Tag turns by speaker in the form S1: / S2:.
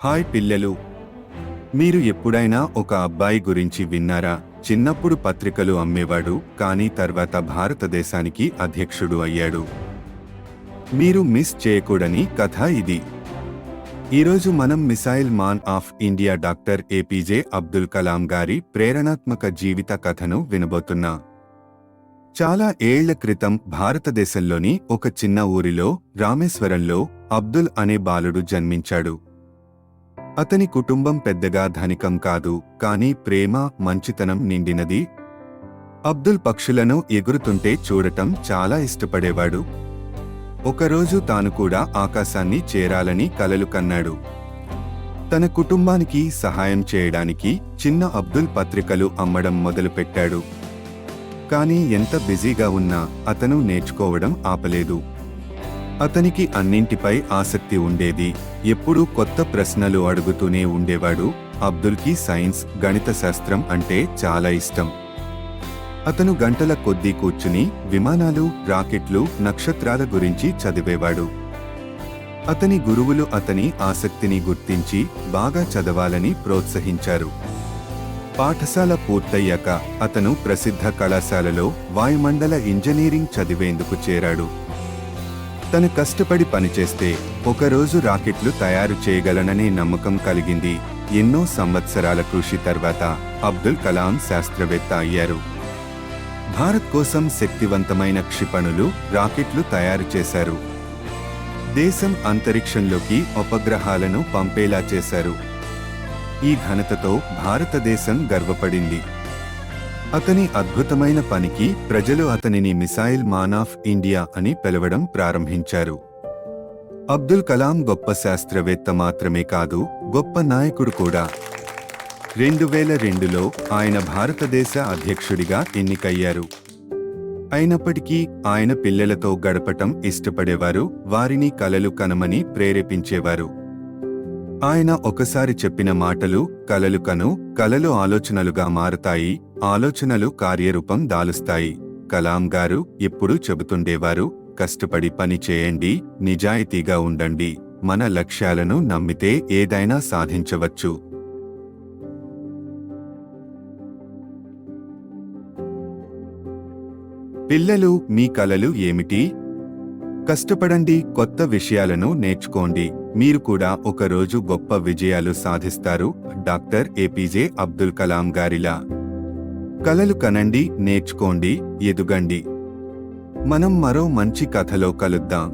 S1: Hi పిల్లలు, మీరు ఎప్పుడైనా ఒక అబ్బాయి గురించి విన్నారా? చిన్నప్పుడు పత్రికలు అమ్మేవాడు, కానీ తర్వాత భారతదేశానికి అధ్యక్షుడు అయ్యాడు. మీరు మిస్ చేయకూడని కథ ఇది. ఈరోజు మనం missile man of India doctor APJ Abdul Kalam గారి ప్రేరణాత్మక జీవిత కథను వినబోతున్నా. చాలా ఏళ్ల క్రితం భారతదేశంలోని ఒక చిన్న ఊరిలో రామేశ్వరంలో అబ్దుల్ అనే బాలుడు జన్మించాడు. అతని కుటుంబం పెద్దగా ధనికం కాదు, కానీ ప్రేమ, మంచితనం నిండినది. అబ్దుల్ పక్షులను ఎగురుతుంటే చూడటం చాలా ఇష్టపడేవాడు. ఒకరోజు తాను కూడా ఆకాశాన్ని చేరాలని కలలు కన్నాడు. తన కుటుంబానికి సహాయం చేయడానికి చిన్న అబ్దుల్ పత్రికలు అమ్మడం మొదలుపెట్టాడు. కానీ ఎంత బిజీగా ఉన్నా అతను నేర్చుకోవడం ఆపలేదు. అతనికి అన్నింటిపై ఆసక్తి ఉండేది. ఎప్పుడూ కొత్త ప్రశ్నలు అడుగుతూనే ఉండేవాడు. అబ్దుల్కి సైన్స్, గణిత శాస్త్రం అంటే చాలా ఇష్టం. అతను గంటల కొద్దీ కూర్చుని విమానాలు, రాకెట్లు, నక్షత్రాల గురించి చదివేవాడు. అతని గురువులు అతని ఆసక్తిని గుర్తించి బాగా చదవాలని ప్రోత్సహించారు. పాఠశాల పూర్తయ్యాక అతను ప్రసిద్ధ కళాశాలలో వాయుమండల ఇంజనీరింగ్ చదివేందుకు చేరాడు. తను కష్టపడి పనిచేస్తే ఒకరోజు రాకెట్లు తయారు చేయగలననే నమ్మకం కలిగింది. ఎన్నో సంవత్సరాల కృషి తర్వాత అబ్దుల్ కలాం శాస్త్రవేత్త అయ్యారు. భారత్ కోసం శక్తివంతమైన క్షిపణులు, రాకెట్లు తయారు చేశారు. దేశం అంతరిక్షంలోకి ఉపగ్రహాలను పంపేలా చేశారు. ఈ ఘనతతో భారతదేశం గర్వపడింది. అతని అద్భుతమైన పనికి ప్రజలు అతనిని మిసైల్ మాన్ ఆఫ్ ఇండియా అని పిలవడం ప్రారంభించారు. అబ్దుల్ కలాం గొప్ప శాస్త్రవేత్త మాత్రమే కాదు, గొప్ప నాయకుడు కూడా. 2002లో ఆయన భారతదేశ అధ్యక్షుడిగా ఎన్నికయ్యారు. అయినప్పటికీ ఆయన పిల్లలతో గడపటం ఇష్టపడేవారు. వారిని కలలు కనమని ప్రేరేపించేవారు. ఆయన ఒకసారి చెప్పిన మాటలు, కలలు కను, కలలు ఆలోచనలుగా మారతాయి, ఆలోచనలు కార్యరూపం దాలుస్తాయి. కలాం గారు ఎప్పుడూ చెబుతుండేవారు, కష్టపడి పని చేయండి, నిజాయితీగా ఉండండి, మన లక్ష్యాలను నమ్మితే ఏదైనా సాధించవచ్చు. పిల్లలు, మీ కలలు ఏమిటి? కష్టపడండి, కొత్త విషయాలను నేర్చుకోండి. మీరు కూడా ఒకరోజు గొప్ప విజయాలు సాధిస్తారు. డాక్టర్ ఏపీజే అబ్దుల్ కలాం గారిలా. కలలు కనండి, నేర్చుకోండి, ఎదుగండి. మనం మరో మంచి కథలో కలుద్దాం.